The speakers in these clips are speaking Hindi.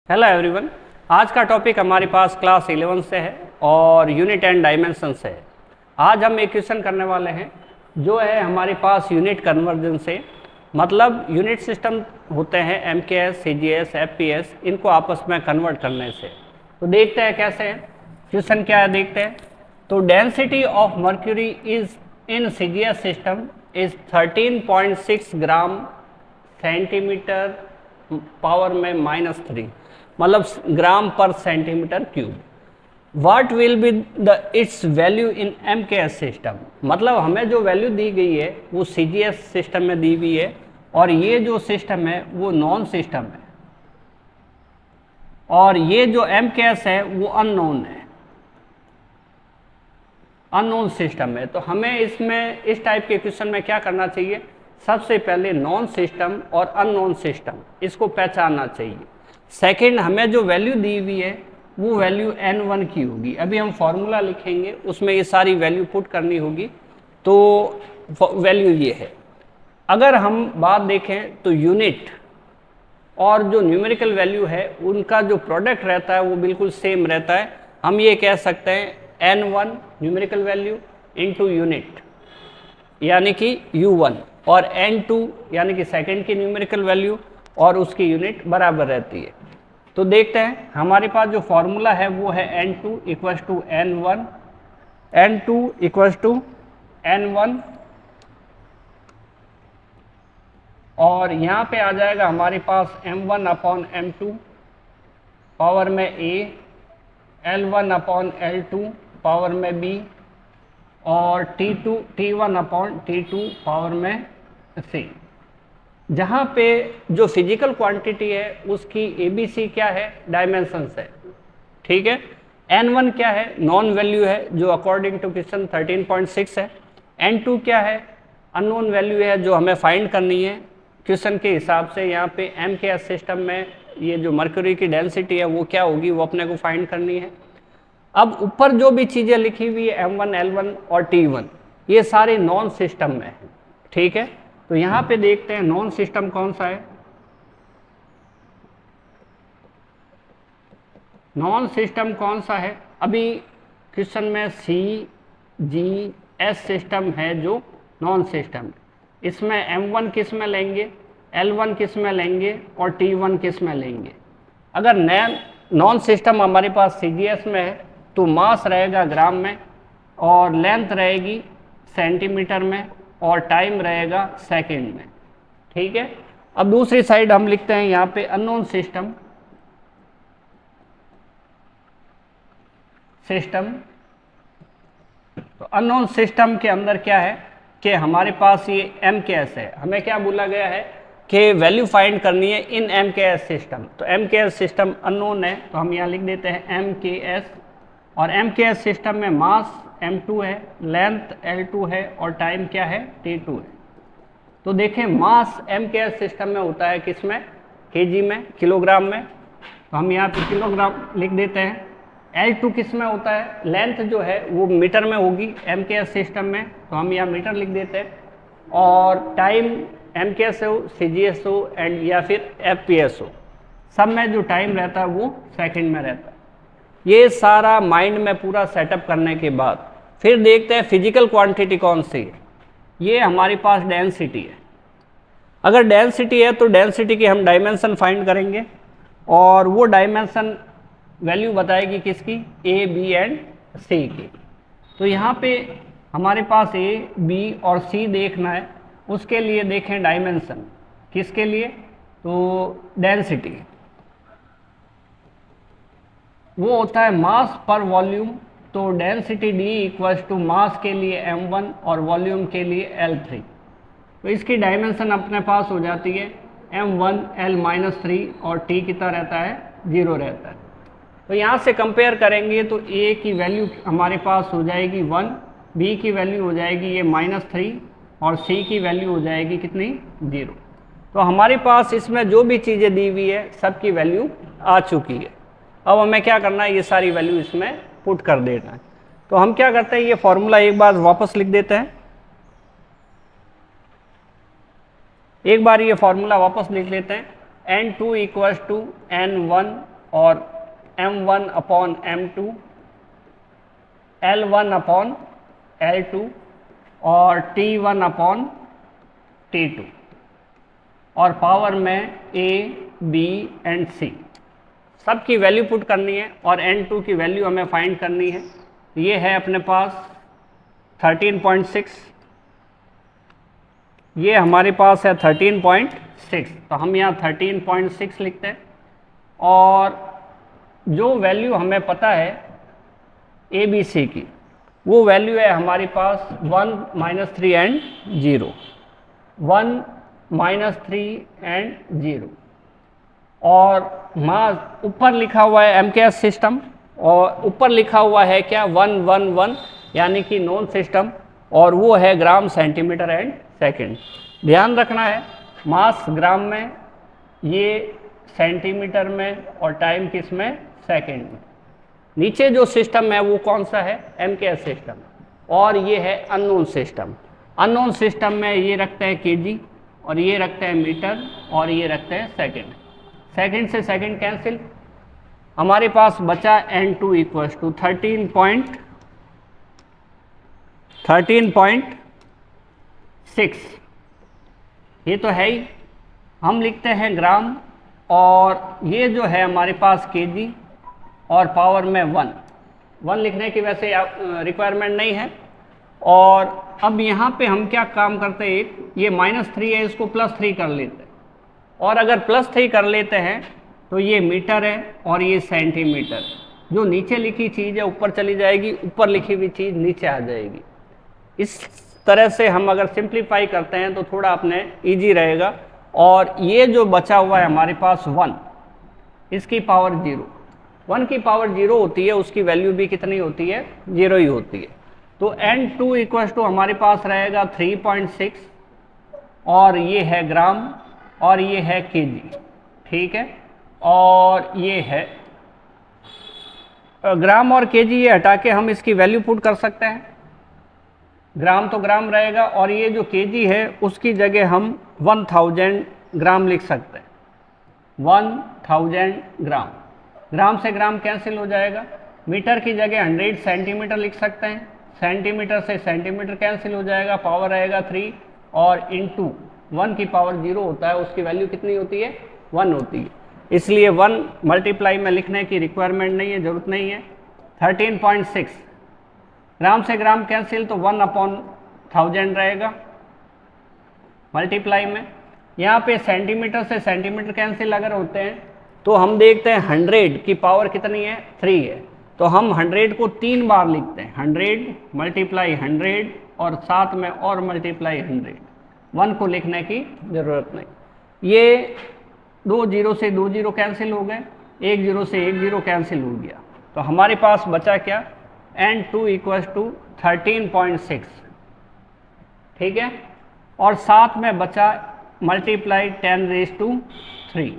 Hello everyone. आज का टॉपिक हमारे पास क्लास 11 से है और यूनिट एंड डायमेंशन से है। आज हम एक क्वेश्चन करने वाले हैं जो है हमारे पास यूनिट कन्वर्जन से, मतलब यूनिट सिस्टम होते हैं एमकेएस, सीजीएस, एफपीएस, इनको आपस में कन्वर्ट करने से। तो देखते हैं कैसे है क्वेश्चन, क्या है देखते हैं। तो density of mercury is in CGS system is 13.6 gram centimetre power में -3, मतलब ग्राम पर centimetre cube. What will be the it's value in MKS system, मतलब हमें जो वैल्यू दी गई है वो सीजीएस सिस्टम में दी हुई है और ये जो सिस्टम है वो नॉन सिस्टम है और ये जो एमकेएस है वो अननोन है, अननोन सिस्टम है। तो हमें इसमें इस टाइप के क्वेश्चन में क्या करना चाहिए, सबसे पहले नॉन सिस्टम और अननोन सिस्टम इसको पहचानना चाहिए। सेकंड, हमें जो वैल्यू दी हुई है वो वैल्यू n1 की होगी। अभी हम फॉर्मूला लिखेंगे, उसमें ये सारी वैल्यू पुट करनी होगी। तो वैल्यू ये है। अगर हम बात देखें तो यूनिट और जो न्यूमेरिकल वैल्यू है उनका जो प्रोडक्ट रहता है वो बिल्कुल सेम रहता है। हम ये कह सकते हैं n1 numerical value into unit यानी कि u1 और n2 यानी कि सेकंड की न्यूमेरिकल वैल्यू और उसकी यूनिट बराबर रहती है। तो देखते हैं हमारे पास जो फॉर्मूला है वो है n2 equals to n1, n2 equals to n1 और यहाँ पे आ जाएगा हमारे पास m1 अपॉन m2 पावर में a, l1 upon l2 power में b और t1 अपॉन t2 पावर में c। जहाँ पे जो फिजिकल क्वांटिटी है उसकी एबीसी क्या है, डायमेंशंस है, ठीक है। n1 क्या है, नॉन वैल्यू है जो अकॉर्डिंग टू क्वेश्चन 13.6 है। n2 क्या है, अननोन वैल्यू है जो हमें फाइंड करनी है क्वेश्चन के हिसाब से। यहाँ पे एमकेएस सिस्टम में ये जो मर्क्यूरी की डेंसिटी है वो क्या होगी वो अपने को फाइंड करनी है। अब ऊपर जो भी चीज़ें लिखी हुई है m1, l1 और t1 ये सारे नॉन सिस्टम में है, ठीक है। तो यहाँ पे देखते हैं नॉन सिस्टम कौन सा है। नॉन सिस्टम कौन सा है, अभी क्वेश्चन में CGS सिस्टम है जो नॉन सिस्टम। इसमें m1 किस में लेंगे, l1 किस में लेंगे और t1 किस में लेंगे। अगर नॉन सिस्टम हमारे पास CGS में है तो मास रहेगा ग्राम में और लेंथ रहेगी सेंटीमीटर में और टाइम रहेगा सेकंड में, ठीक है। अब दूसरी साइड हम लिखते हैं यहाँ पे अननोन सिस्टम। तो अननोन सिस्टम के अंदर क्या है कि हमारे पास ये एमकेएस है, हमें क्या बोला गया है कि वैल्यू फाइंड करनी है इन एमकेएस सिस्टम। तो एमकेएस सिस्टम अननोन है तो हम यहाँ लिख देते हैं एमकेएस और एमकेएस सिस्टम में मास m2 है, लेंथ l2 है और टाइम क्या है, t2 है। तो देखें मास एमकेएस सिस्टम में होता है किस में, केजी में, किलोग्राम में। तो हम यहाँ पे किलोग्राम लिख देते हैं। l2 किस में होता है, लेंथ जो है वो मीटर में होगी एमकेएस सिस्टम में, तो हम यहाँ मीटर लिख देते हैं। और टाइम एमकेएस हो, सीजीएस हो एंड या फिर एफपीएस हो, सब में जो टाइम रहता है वो सेकंड में रहता है। ये सारा माइंड में पूरा सेटअप करने के बाद फिर देखते हैं फिजिकल क्वांटिटी कौन सी है। ये हमारे पास डेंसिटी है। अगर डेंसिटी है तो डेंसिटी की हम डायमेंशन फाइंड करेंगे और वो डायमेंशन वैल्यू बताएगी किसकी, ए, बी एंड सी की। तो यहाँ पे हमारे पास ए, बी और सी देखना है, उसके लिए देखें डायमेंशन किसके लिए, तो डेंसिटी वो होता है मास पर वॉल्यूम। तो density D equals to mass के लिए m1 और वॉल्यूम के लिए l3। तो इसकी डायमेंशन अपने पास हो जाती है m1 l-3 और t कितना रहता है, 0 रहता है। तो यहाँ से कंपेयर करेंगे तो a की वैल्यू हमारे पास हो जाएगी 1, b की वैल्यू हो जाएगी ये -3 और c की वैल्यू हो जाएगी कितनी, 0। तो हमारे पास इसमें जो भी चीज़ें दी हुई है सबकी वैल्यू आ चुकी है। अब हमें क्या करना है, ये सारी वैल्यू इसमें पुट कर देना है। तो हम क्या करते हैं, ये फॉर्मूला एक बार वापस लिख देते हैं। एक बार ये फॉर्मूला वापस लिख लेते हैं। n2 इक्वल्स टू n1 और M1 upon M2, L1 upon L2 और T1 अपॉन T2 और पावर में A, B एंड C सब की वैल्यू पुट करनी है और N2 की वैल्यू हमें फाइंड करनी है। ये है अपने पास 13.6, ये हमारे पास है 13.6, तो हम यहाँ 13.6 लिखते हैं और जो वैल्यू हमें पता है ए बी सी की वो वैल्यू है हमारे पास 1 -3 एंड 0, 1 -3 एंड 0 और मास ऊपर लिखा हुआ है MKS सिस्टम और ऊपर लिखा हुआ है क्या 111 यानी कि नॉन सिस्टम और वो है ग्राम सेंटीमीटर एंड सेकंड। ध्यान रखना है मास ग्राम में, ये सेंटीमीटर में और टाइम किस में, सेकंड में। नीचे जो सिस्टम है वो कौन सा है, MKS सिस्टम और ये है अननोन सिस्टम। अननोन सिस्टम में ये रखते हैं केजी और ये रखते हैं मीटर और ये रखते हैं सेकंड। सेकंड से सेकंड कैंसिल, हमारे पास बचा N2 इक्वल्स टू 13.6, ये तो है ही। हम लिखते हैं ग्राम और ये जो है हमारे पास केजी और पावर में 1 लिखने की वैसे रिक्वायरमेंट नहीं है। और अब यहाँ पे हम क्या काम करते हैं, ये -3 है इसको +3 कर लेते हैं और अगर +3 कर लेते हैं तो ये मीटर है और ये सेंटीमीटर। जो नीचे लिखी चीज़ है ऊपर चली जाएगी, ऊपर लिखी हुई चीज़ नीचे आ जाएगी। इस तरह से हम अगर सिंप्लीफाई करते हैं तो थोड़ा अपने इजी रहेगा। और ये जो बचा हुआ है हमारे पास 1, इसकी पावर 0, 1 की पावर 0 होती है, उसकी वैल्यू भी कितनी होती है, 0 ही होती है। तो N2 इक्वल्स टू हमारे पास रहेगा 3.6 और ये है ग्राम और ये है केजी, ठीक है। और ये है ग्राम और केजी, ये हटा के हम इसकी वैल्यू पुट कर सकते हैं। ग्राम तो ग्राम रहेगा और ये जो केजी है उसकी जगह हम 1000 ग्राम लिख सकते हैं, 1000 ग्राम। ग्राम से ग्राम कैंसिल हो जाएगा। मीटर की जगह 100 सेंटीमीटर लिख सकते हैं, सेंटीमीटर से सेंटीमीटर कैंसिल हो जाएगा, पावर रहेगा 3 और इंटू 1 की पावर 0 होता है, उसकी वैल्यू कितनी होती है, 1 होती है। इसलिए 1 मल्टीप्लाई में लिखने की रिक्वायरमेंट नहीं है, ज़रूरत नहीं है। 13.6 ग्राम से ग्राम कैंसिल तो 1/1000 रहेगा मल्टीप्लाई में। यहाँ पे सेंटीमीटर से सेंटीमीटर कैंसिल अगर होते हैं तो हम देखते हैं 100 की पावर कितनी है, 3 है, तो हम 100 को 3 बार लिखते हैं, 100 मल्टीप्लाई 100 और साथ में और मल्टीप्लाई 100, 1 को लिखने की ज़रूरत नहीं। ये 2 0 से 2 0 कैंसिल हो गए, 1 0 से 1 0 कैंसिल हो गया, तो हमारे पास बचा क्या, N2 इक्वल्स टू 13.6, ठीक है। और साथ में बचा मल्टीप्लाई 10⁻3,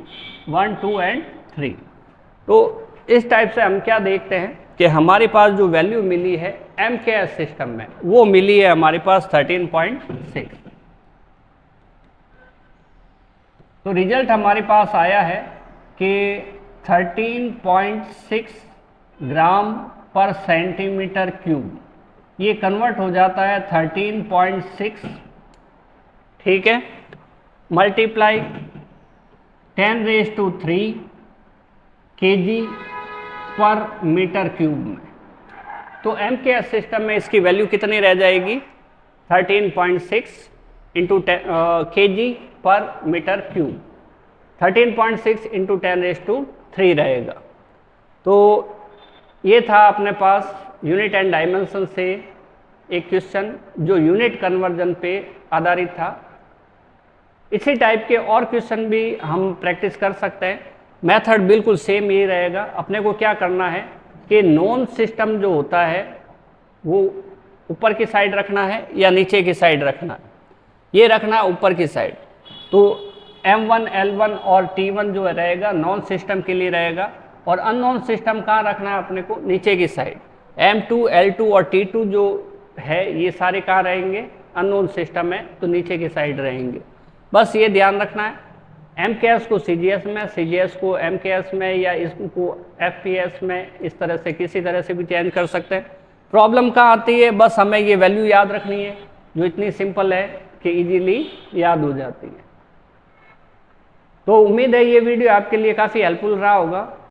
1 2 एंड 3। तो इस टाइप से हम क्या देखते हैं कि हमारे पास जो वैल्यू मिली है MKS सिस्टम में वो मिली है हमारे पास 13.6। तो रिजल्ट हमारे पास आया है कि 13.6 ग्राम पर सेंटीमीटर क्यूब, ये कन्वर्ट हो जाता है 13.6, ठीक है, मल्टीप्लाई 10⁻³ kg पर मीटर क्यूब में। तो MKS सिस्टम में इसकी वैल्यू कितनी रह जाएगी, 13.6 इंटू kg पर मीटर क्यूब, 13.6 इंटू 10⁻³ रहेगा। तो ये था अपने पास यूनिट एंड डायमेंशन से एक क्वेश्चन जो यूनिट कन्वर्जन पे आधारित था। इसी टाइप के और क्वेश्चन भी हम प्रैक्टिस कर सकते हैं। मेथड बिल्कुल सेम ही रहेगा। अपने को क्या करना है कि नॉन सिस्टम जो होता है वो ऊपर की साइड रखना है या नीचे की साइड रखना है, ये रखना ऊपर की साइड। तो M1 L1 और T1 जो रहेगा नॉन सिस्टम के लिए रहेगा और अननोन सिस्टम कहाँ रखना है अपने को, नीचे की साइड। M2 L2 और T2 जो है ये सारे कहाँ रहेंगे, अननोन सिस्टम है तो नीचे की साइड रहेंगे। बस ये ध्यान रखना है। MKS को CGS में, CGS को MKS में, या इसको FPS में, इस तरह से किसी तरह से भी चेंज कर सकते हैं। प्रॉब्लम कहाँ आती है, बस हमें ये वैल्यू याद रखनी है जो इतनी सिंपल है कि इजीली याद हो जाती है। तो उम्मीद है ये वीडियो आपके लिए काफ़ी हेल्पफुल रहा होगा।